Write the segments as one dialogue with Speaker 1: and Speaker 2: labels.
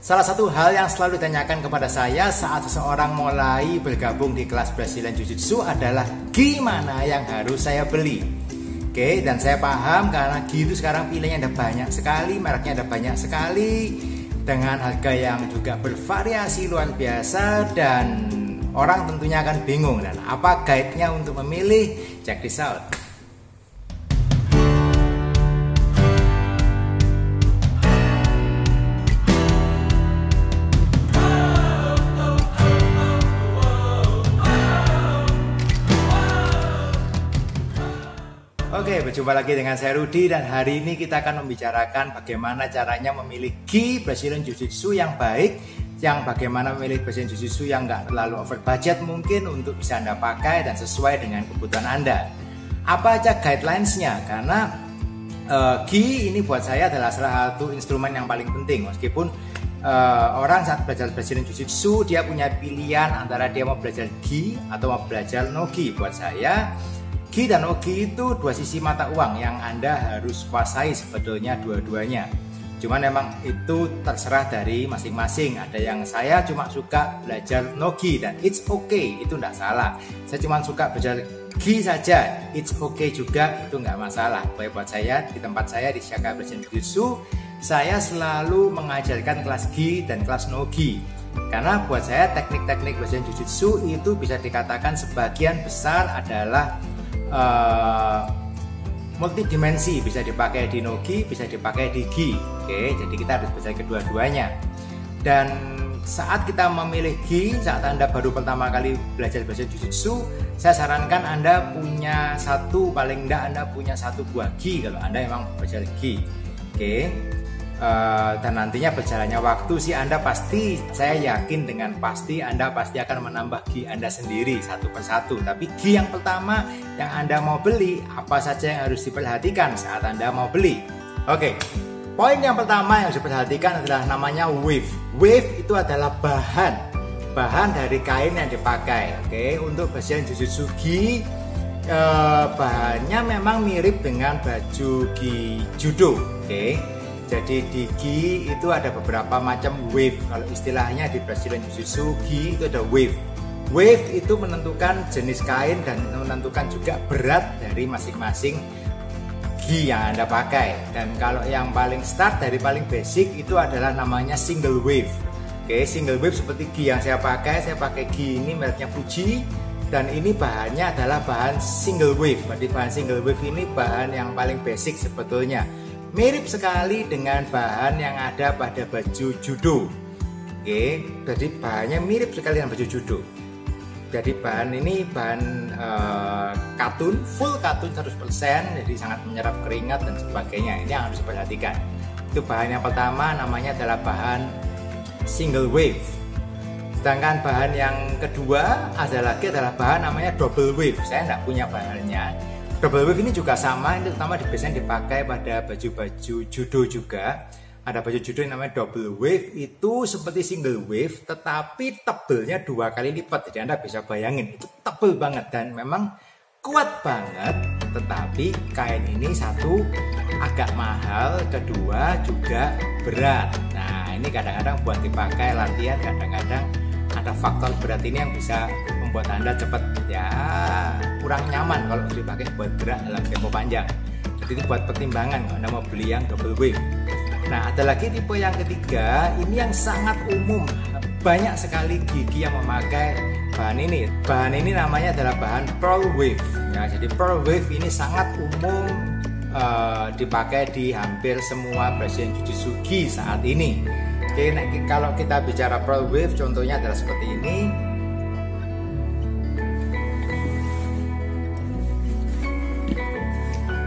Speaker 1: Salah satu hal yang selalu ditanyakan kepada saya saat seseorang mulai bergabung di kelas Brazilian Jiu-Jitsu adalah gimana yang harus saya beli. Oke, dan saya paham karena gi itu sekarang pilihannya ada banyak sekali, mereknya ada banyak sekali, dengan harga yang juga bervariasi luar biasa, dan orang tentunya akan bingung. Dan apa guide-nya untuk memilih? Check this out. Oke, berjumpa lagi dengan saya Rudi, dan hari ini kita akan membicarakan bagaimana caranya memilih gi Brazilian Jiu-Jitsu yang baik, yang bagaimana memilih Brazilian Jiu-Jitsu yang nggak terlalu over budget mungkin untuk bisa Anda pakai dan sesuai dengan kebutuhan Anda. Apa aja guidelines-nya? Karena gi ini buat saya adalah salah satu instrumen yang paling penting. Meskipun orang saat belajar Brazilian Jiu-Jitsu dia punya pilihan antara dia mau belajar gi atau mau belajar no gi. Buat saya gi dan no gi itu dua sisi mata uang yang Anda harus kuasai sebetulnya dua-duanya. Cuman memang itu terserah dari masing-masing. Ada yang saya cuma suka belajar no gi dan it's okay, itu enggak salah. Saya cuma suka belajar gi saja, it's okay juga, itu enggak masalah. Buat saya di tempat saya di Shaka Brazilian Jiu-Jitsu, saya selalu mengajarkan kelas gi dan kelas no gi. Karena buat saya teknik-teknik Brazilian Jiu-Jitsu itu bisa dikatakan sebagian besar adalah multidimensi, bisa dipakai di no gi, bisa dipakai di gi. Oke, jadi kita harus belajar kedua-duanya. Dan saat kita memilih gi, saat Anda baru pertama kali belajar Brazilian Jiu-Jitsu, saya sarankan Anda punya satu, paling enggak Anda punya satu buah gi kalau Anda memang belajar gi. Oke. Dan nantinya berjalannya waktu sih Anda pasti, saya yakin dengan pasti Anda pasti akan menambah gi Anda sendiri satu persatu. Tapi gi yang pertama yang Anda mau beli, apa saja yang harus diperhatikan saat Anda mau beli? Oke, poin yang pertama yang harus diperhatikan adalah namanya wave. Wave itu adalah bahan dari kain yang dipakai. Oke, untuk Brazilian Jiu-Jitsu gi bahannya memang mirip dengan baju gi judo. Oke, jadi di gi itu ada beberapa macam wave. Kalau istilahnya di Brazilian Jiu-Jitsu gi itu ada wave. Wave itu menentukan jenis kain dan menentukan juga berat dari masing-masing gi yang Anda pakai. Dan kalau yang paling start dari paling basic itu adalah namanya single wave. Oke, single wave seperti gi yang saya pakai gi ini mereknya Fuji, dan ini bahannya adalah bahan single wave. Berarti bahan single wave ini bahan yang paling basic sebetulnya. Mirip sekali dengan bahan yang ada pada baju judo. Oke, jadi bahannya mirip sekali dengan baju judo. Jadi bahan ini bahan katun, full katun 100%, jadi sangat menyerap keringat dan sebagainya. Ini yang harus diperhatikan. Itu bahan yang pertama, namanya adalah bahan single wave. Sedangkan bahan yang kedua adalah bahan namanya double wave. Saya tidak punya bahannya. Double wave ini juga sama, ini terutama biasanya dipakai pada baju-baju judo juga. Ada baju judo yang namanya double wave, itu seperti single wave tetapi tebelnya 2 kali lipat. Jadi Anda bisa bayangin, itu tebel banget dan memang kuat banget. Tetapi kain ini satu agak mahal, kedua juga berat. Nah, ini kadang-kadang buat dipakai latihan, kadang-kadang ada faktor berat ini yang bisa membuat Anda cepat kurang nyaman kalau dipakai buat gerak dalam tempo panjang. Jadi itu buat pertimbangan kalau Anda mau beli yang double wave. Nah, ada lagi tipe yang ketiga, ini yang sangat umum. Banyak sekali gigi yang memakai bahan ini. Bahan ini namanya adalah bahan pearl wave. Ya, jadi pearl wave ini sangat umum dipakai di hampir semua Brazilian Jiu-Jitsu gi saat ini. Oke, nah, kalau kita bicara pearl wave, contohnya adalah seperti ini.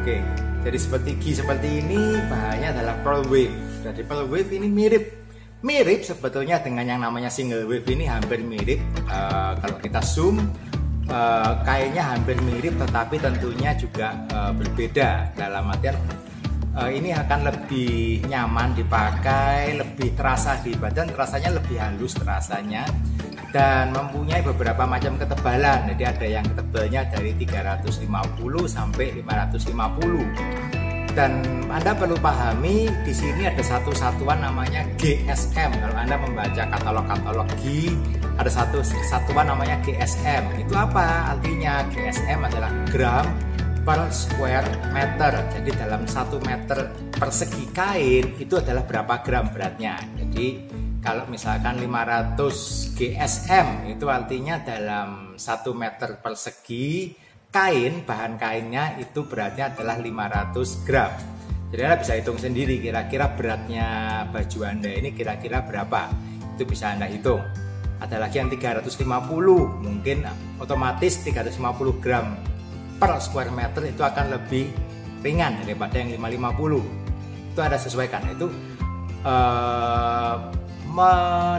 Speaker 1: Oke, jadi seperti gi seperti ini, bahannya adalah pearl wave. Jadi pearl wave ini mirip sebetulnya dengan yang namanya single wave, ini hampir mirip. Kalau kita zoom, kainnya hampir mirip, tetapi tentunya juga berbeda. Dalam artian ini akan lebih nyaman dipakai, lebih terasa di badan, rasanya lebih halus terasanya, dan mempunyai beberapa macam ketebalan. Jadi ada yang tebalnya dari 350 sampai 550. Dan Anda perlu pahami di sini ada satu satuan namanya GSM. Kalau Anda membaca katalog-katalog G, ada satu satuan namanya GSM. Itu apa? Artinya GSM adalah gram per square meter. Jadi dalam 1 meter persegi kain itu adalah berapa gram beratnya. Jadi kalau misalkan 500 GSM itu artinya dalam 1 meter persegi kain, bahan kainnya itu beratnya adalah 500 gram. Jadi Anda bisa hitung sendiri kira-kira beratnya baju Anda ini kira-kira berapa. Itu bisa Anda hitung. Ada lagi yang 350, mungkin otomatis 350 gram per square meter itu akan lebih ringan daripada yang 550. Itu Anda sesuaikan. Itu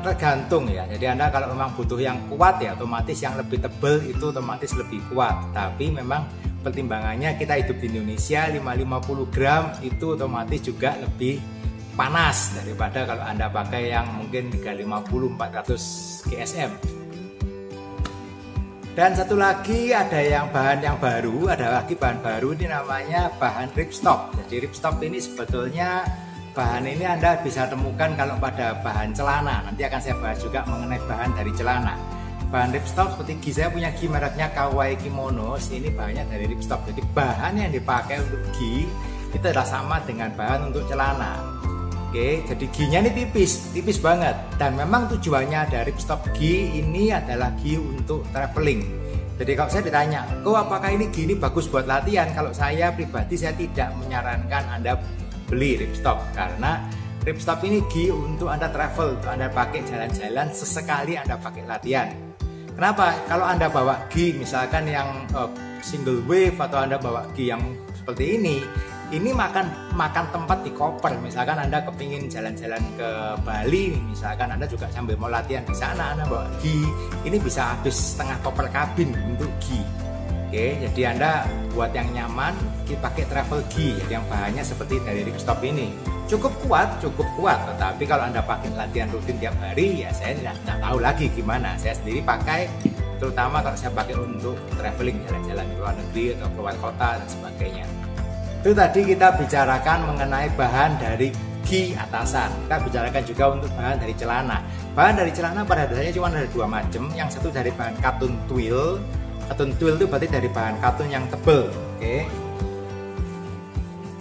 Speaker 1: tergantung ya. Jadi Anda kalau memang butuh yang kuat ya otomatis yang lebih tebal itu otomatis lebih kuat. Tapi memang pertimbangannya kita hidup di Indonesia, 550 gram itu otomatis juga lebih panas daripada kalau Anda pakai yang mungkin 350 400 GSM. Dan satu lagi ada yang bahan yang baru, ada lagi bahan baru ini namanya bahan ripstop. Jadi ripstop ini sebetulnya bahan ini Anda bisa temukan kalau pada bahan celana. Nanti akan saya bahas juga mengenai bahan dari celana. Bahan ripstop seperti G, saya punya G mereknya Kawaii Kimono. Ini bahannya dari ripstop. Jadi bahan yang dipakai untuk G itu adalah sama dengan bahan untuk celana. Oke, jadi G-nya ini tipis banget. Dan memang tujuannya dari ripstop G ini adalah G untuk traveling. Jadi kalau saya ditanya, kok apakah ini G ini bagus buat latihan? Kalau saya pribadi saya tidak menyarankan Anda beli ripstop karena ripstop ini G untuk Anda travel, untuk Anda pakai jalan-jalan sesekali Anda pakai latihan. Kenapa? Kalau Anda bawa G misalkan yang single wave atau Anda bawa G yang seperti ini makan tempat di koper. Misalkan Anda kepingin jalan-jalan ke Bali, misalkan Anda juga sambil mau latihan di sana Anda bawa G, ini bisa habis setengah koper kabin untuk G. Oke, jadi Anda buat yang nyaman, pakai travel G, jadi yang bahannya seperti dari ripstop ini. Cukup kuat. Tetapi kalau Anda pakai latihan rutin tiap hari, ya saya tidak tahu lagi gimana. Saya sendiri pakai, terutama kalau saya pakai untuk traveling, jalan-jalan di luar negeri atau keluar kota dan sebagainya. Itu tadi kita bicarakan mengenai bahan dari G atasan. Kita bicarakan juga untuk bahan dari celana. Bahan dari celana pada dasarnya cuma ada 2 macam. Yang satu dari bahan katun twill. Katun twill itu berarti dari bahan katun yang tebal. Oke.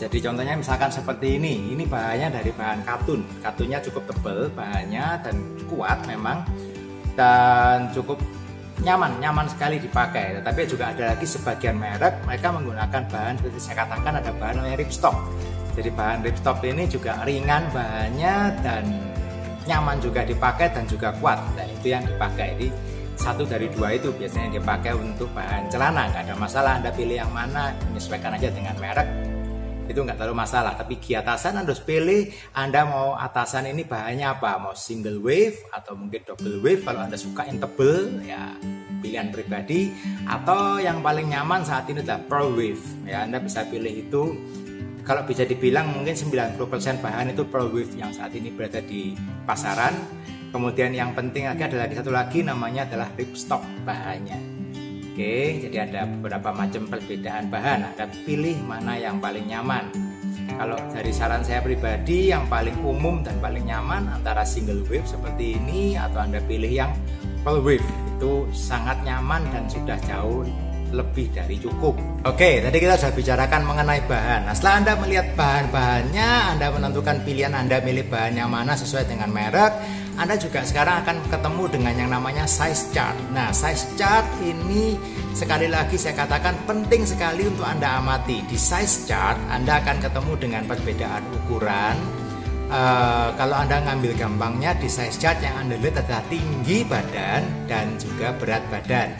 Speaker 1: Jadi contohnya misalkan seperti ini bahannya dari bahan katun. Katunnya cukup tebal bahannya dan kuat memang dan cukup nyaman sekali dipakai. Tetapi juga ada lagi sebagian merek mereka menggunakan bahan seperti saya katakan ada bahan namanya ripstop. Jadi bahan ripstop ini juga ringan bahannya dan nyaman juga dipakai dan juga kuat. Dan itu yang dipakai di satu dari 2 itu biasanya dipakai untuk bahan celana. Nggak ada masalah Anda pilih yang mana, menyesuaikan aja dengan merek, itu nggak terlalu masalah. Tapi G atasan Anda harus pilih Anda mau atasan ini bahannya apa, mau single wave atau mungkin double wave. Kalau Anda suka yang tebel ya pilihan pribadi, atau yang paling nyaman saat ini adalah pearl wave ya. Anda bisa pilih itu. Kalau bisa dibilang mungkin 90% bahan itu pearl wave yang saat ini berada di pasaran. Kemudian yang penting lagi ada lagi satu lagi namanya adalah ripstop bahannya. Oke, jadi ada beberapa macam perbedaan bahan. Anda pilih mana yang paling nyaman. Kalau dari saran saya pribadi yang paling umum dan paling nyaman antara single wave seperti ini atau Anda pilih yang pearl wave, itu sangat nyaman dan sudah jauh lebih dari cukup. Oke, tadi kita sudah bicarakan mengenai bahan. Nah, setelah Anda melihat bahan-bahannya, Anda menentukan pilihan Anda milih bahan yang mana sesuai dengan merek. Anda juga sekarang akan ketemu dengan yang namanya size chart. Nah, size chart ini sekali lagi saya katakan penting sekali untuk Anda amati. Di size chart Anda akan ketemu dengan perbedaan ukuran. Kalau Anda ngambil gampangnya di size chart yang Anda lihat adalah tinggi badan dan juga berat badan.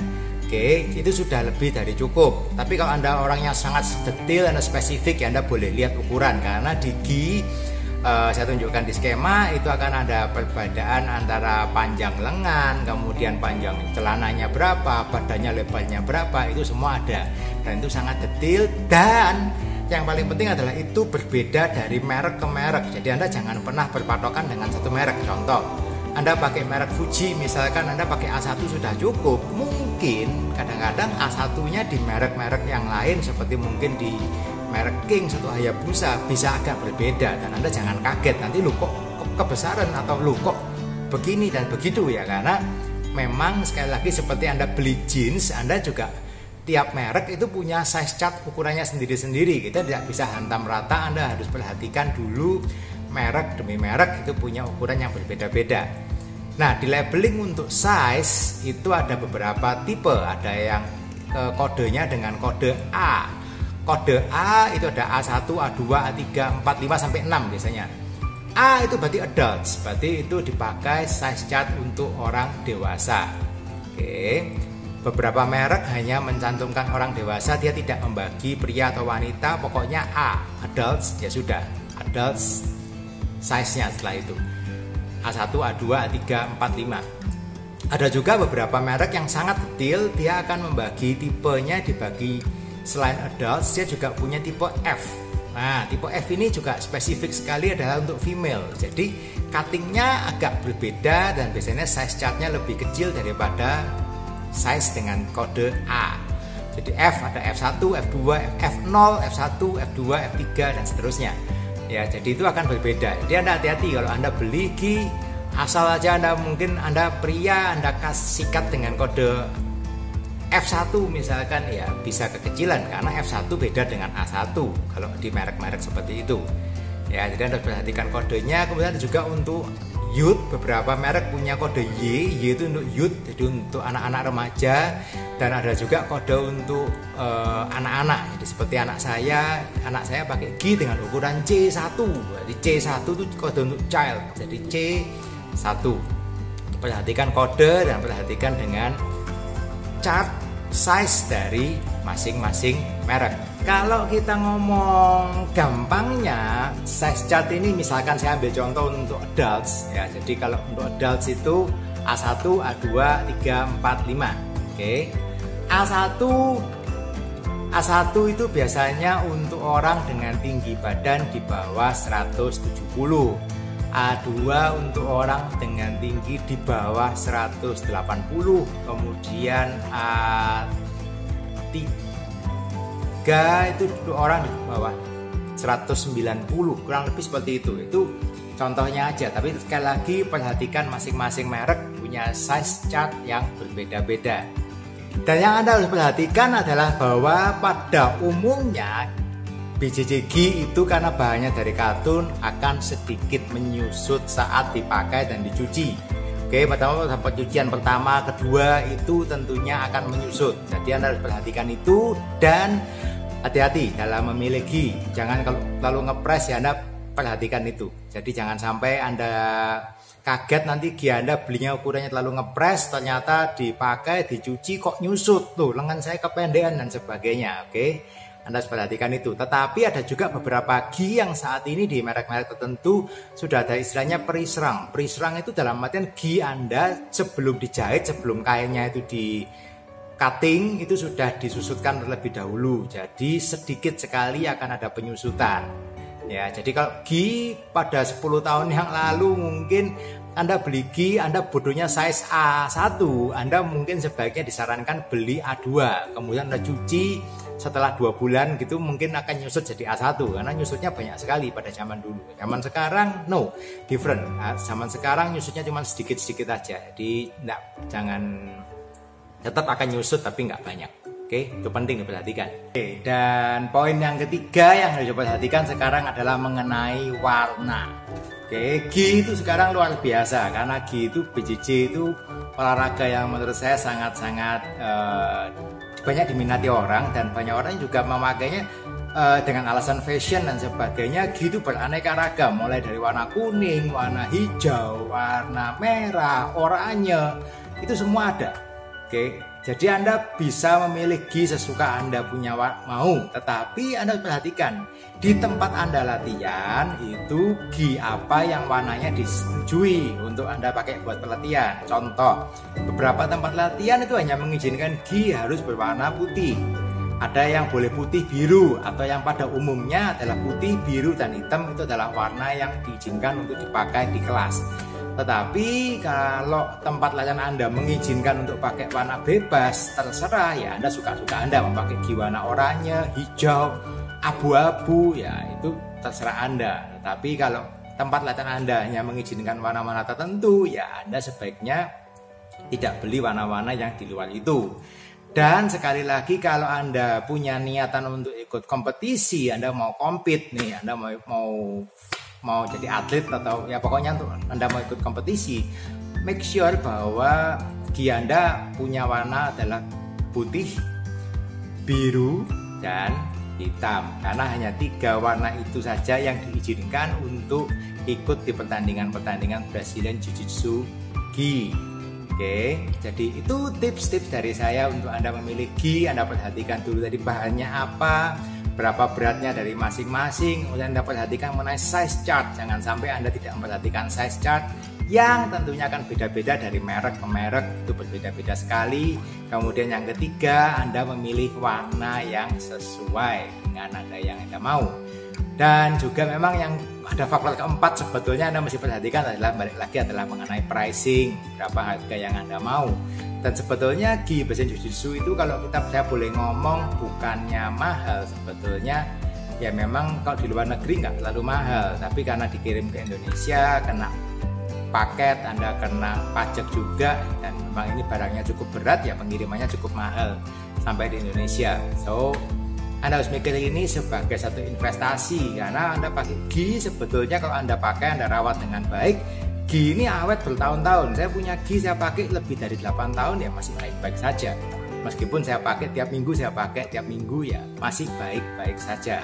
Speaker 1: Oke, itu sudah lebih dari cukup. Tapi kalau Anda orangnya sangat detail dan spesifik ya Anda boleh lihat ukuran, karena di G saya tunjukkan di skema itu akan ada perbedaan antara panjang lengan, kemudian panjang celananya berapa, badannya lebarnya berapa, itu semua ada dan itu sangat detail. Dan yang paling penting adalah itu berbeda dari merek ke merek. Jadi Anda jangan pernah berpatokan dengan satu merek. Contoh, Anda pakai merek Fuji, misalkan Anda pakai A1 sudah cukup. Mungkin kadang-kadang A1-nya di merek-merek yang lain seperti mungkin di merek King, satu Hayabusa bisa agak berbeda, dan Anda jangan kaget nanti lu kok kebesaran atau lu kok begini dan begitu ya, karena memang sekali lagi seperti Anda beli jeans, Anda juga tiap merek itu punya size chart ukurannya sendiri-sendiri. Kita tidak bisa hantam rata, Anda harus perhatikan dulu merek demi merek itu punya ukuran yang berbeda-beda. Nah, di labeling untuk size itu ada beberapa tipe, ada yang kodenya dengan kode A. Kode A itu ada A1, A2, A3, 4, 5 sampai 6 biasanya. A itu berarti adults, berarti itu dipakai size chart untuk orang dewasa. Oke. Beberapa merek hanya mencantumkan orang dewasa, dia tidak membagi pria atau wanita, pokoknya A, adults, ya sudah, adults size-nya setelah itu. A1, A2, A3, 4, 5. Ada juga beberapa merek yang sangat detail, dia akan membagi tipenya, dibagi selain adults, dia juga punya tipe F. Nah, tipe F ini juga spesifik sekali adalah untuk female. Jadi cuttingnya agak berbeda dan biasanya size chartnya lebih kecil daripada size dengan kode A. Jadi F ada F1, F2, F0, F1, F2, F3 dan seterusnya. Ya, jadi itu akan berbeda. Jadi Anda hati-hati kalau Anda beli gi, asal aja mungkin Anda pria, Anda sikat dengan kode F1 misalkan, ya bisa kekecilan karena F1 beda dengan A1 kalau di merek-merek seperti itu. Ya, jadi Anda perhatikan kodenya. Kemudian juga untuk youth, beberapa merek punya kode Y itu untuk youth, jadi untuk anak-anak remaja, dan ada juga kode untuk anak-anak. Jadi seperti anak saya pakai G dengan ukuran C1. Jadi C1 itu kode untuk child, jadi C1. Perhatikan kode dan perhatikan dengan chart size dari masing-masing merek. Kalau kita ngomong gampangnya, size chart ini misalkan saya ambil contoh untuk adults ya. Jadi kalau untuk adults itu A1, A2, 3, 4, 5. Oke. A1 itu biasanya untuk orang dengan tinggi badan di bawah 170. A2 untuk orang dengan tinggi di bawah 180, kemudian A3 itu untuk orang di bawah 190, kurang lebih seperti itu. Itu contohnya aja, tapi sekali lagi perhatikan masing-masing merek punya size chart yang berbeda-beda. Dan yang Anda harus perhatikan adalah bahwa pada umumnya BJJ itu karena bahannya dari katun akan sedikit menyusut saat dipakai dan dicuci. Oke, pertama pencucian pertama, kedua itu tentunya akan menyusut. Jadi Anda harus perhatikan itu dan hati-hati dalam memilih gi. Jangan kalau terlalu ngepres ya, Anda perhatikan itu. Jadi jangan sampai Anda kaget nanti gi Anda belinya ukurannya terlalu ngepres, ternyata dipakai dicuci kok nyusut tuh, lengan saya kependean dan sebagainya. Oke. Anda harus perhatikan itu. Tetapi ada juga beberapa gi yang saat ini di merek-merek tertentu sudah ada istilahnya periserang. Periserang itu dalam artian gi Anda sebelum dijahit, sebelum kainnya itu di cutting itu sudah disusutkan terlebih dahulu. Jadi sedikit sekali akan ada penyusutan. Ya, jadi kalau gi pada 10 tahun yang lalu mungkin Anda beli gi, Anda bodohnya size A1, Anda mungkin sebaiknya disarankan beli A2. Kemudian Anda cuci setelah 2 bulan gitu mungkin akan nyusut jadi A1 karena nyusutnya banyak sekali pada zaman dulu. Zaman sekarang no, different. Nah, zaman sekarang nyusutnya cuma sedikit-sedikit aja. Jadi jangan, tetap akan nyusut tapi nggak banyak. Oke, itu penting diperhatikan. Oke, dan poin yang ketiga yang harus diperhatikan sekarang adalah mengenai warna. Oke, gi itu sekarang luar biasa karena gi itu BJJ itu olahraga yang menurut saya sangat-sangat banyak diminati orang, dan banyak orang juga memakainya dengan alasan fashion dan sebagainya. Gi itu beraneka ragam, mulai dari warna kuning, warna hijau, warna merah, oranye, itu semua ada. Oke, jadi Anda bisa memilih gi sesuka Anda punya mau, tetapi Anda perhatikan di tempat Anda latihan itu gi apa yang warnanya disetujui untuk Anda pakai buat pelatihan. Contoh, beberapa tempat latihan itu hanya mengizinkan gi harus berwarna putih. Ada yang boleh putih biru, atau yang pada umumnya adalah putih, biru, dan hitam itu adalah warna yang diizinkan untuk dipakai di kelas. Tetapi kalau tempat latihan Anda mengizinkan untuk pakai warna bebas, terserah ya, Anda suka-suka Anda memakai gi warna oranye, hijau, abu-abu, ya itu terserah Anda. Tapi kalau tempat latihan Anda hanya mengizinkan warna-warna tertentu, ya Anda sebaiknya tidak beli warna-warna yang di luar itu. Dan sekali lagi, kalau Anda punya niatan untuk ikut kompetisi, Anda mau compete nih, Anda mau jadi atlet atau ya pokoknya untuk Anda mau ikut kompetisi, make sure bahwa gi Anda punya warna adalah putih, biru, dan hitam, karena hanya 3 warna itu saja yang diizinkan untuk ikut di pertandingan-pertandingan Brazilian Jiu-Jitsu gi. Oke, jadi itu tips-tips dari saya untuk Anda memilih gi. Anda perhatikan dulu tadi bahannya apa, berapa beratnya dari masing-masing, kemudian Anda perhatikan mengenai size chart. Jangan sampai Anda tidak memperhatikan size chart yang tentunya akan beda-beda dari merek ke merek, itu berbeda-beda sekali. Kemudian yang ketiga, Anda memilih warna yang sesuai dengan Anda yang Anda mau. Dan juga memang yang ada faktor keempat sebetulnya Anda mesti perhatikan adalah, balik lagi adalah mengenai pricing, berapa harga yang Anda mau. Dan sebetulnya gi Brazilian Jiu-Jitsu itu kalau saya boleh ngomong bukannya mahal sebetulnya. Ya memang kalau di luar negeri nggak terlalu mahal, tapi karena dikirim ke Indonesia kena paket, Anda kena pajak juga, dan memang ini barangnya cukup berat, ya pengirimannya cukup mahal sampai di Indonesia. So Anda harus mikir ini sebagai satu investasi, karena Anda pakai gi sebetulnya kalau Anda pakai, Anda rawat dengan baik, gi ini awet bertahun-tahun. Saya punya gi, saya pakai lebih dari 8 tahun ya masih baik-baik saja. Meskipun saya pakai tiap minggu, ya masih baik-baik saja.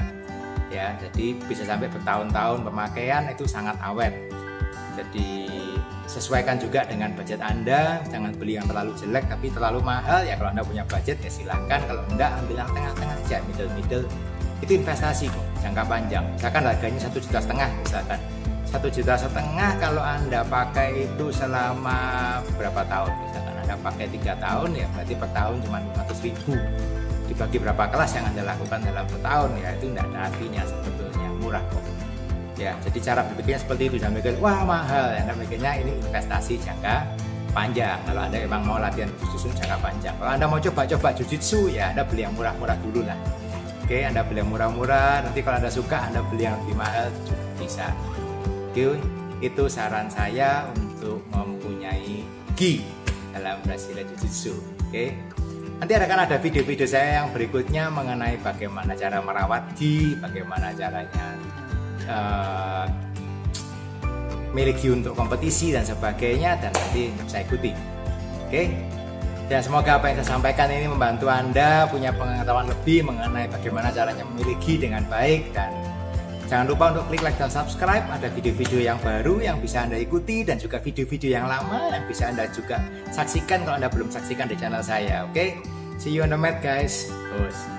Speaker 1: Ya, jadi bisa sampai bertahun-tahun pemakaian, itu sangat awet. Jadi sesuaikan juga dengan budget Anda, jangan beli yang terlalu jelek tapi terlalu mahal. Ya kalau Anda punya budget ya silahkan, kalau enggak ambil yang tengah-tengah aja, middle. Itu investasi kok, jangka panjang. Misalkan harganya 1,5 juta misalkan. 1,5 juta kalau Anda pakai itu selama berapa tahun? Misalkan Anda pakai 3 tahun, ya berarti per tahun cuma 500.000. Dibagi berapa kelas yang Anda lakukan dalam setahun, ya itu tidak ada artinya sebetulnya, murah kok. Ya, jadi cara berpikirnya seperti itu, jangan mikir wah mahal. Anda mikirnya ini investasi jangka panjang. Kalau Anda memang mau latihan jiu-jitsu jangka panjang. Kalau Anda mau coba jiu-jitsu, ya Anda beli yang murah-murah dulu lah. Oke, Anda beli yang murah-murah, nanti kalau Anda suka Anda beli yang lebih mahal juga bisa. Oke, itu saran saya untuk mempunyai gi dalam Brazilian Jiu-Jitsu. Oke. Nanti akan ada video-video saya yang berikutnya mengenai bagaimana cara merawat gi, bagaimana caranya milik gi untuk kompetisi dan sebagainya, dan nanti saya ikuti. Oke. Dan semoga apa yang saya sampaikan ini membantu Anda punya pengetahuan lebih mengenai bagaimana caranya memilih gi dengan baik. Dan jangan lupa untuk klik like dan subscribe, ada video-video yang baru yang bisa Anda ikuti, dan juga video-video yang lama yang bisa Anda juga saksikan kalau Anda belum saksikan di channel saya. Oke. See you on the mat guys. Terus.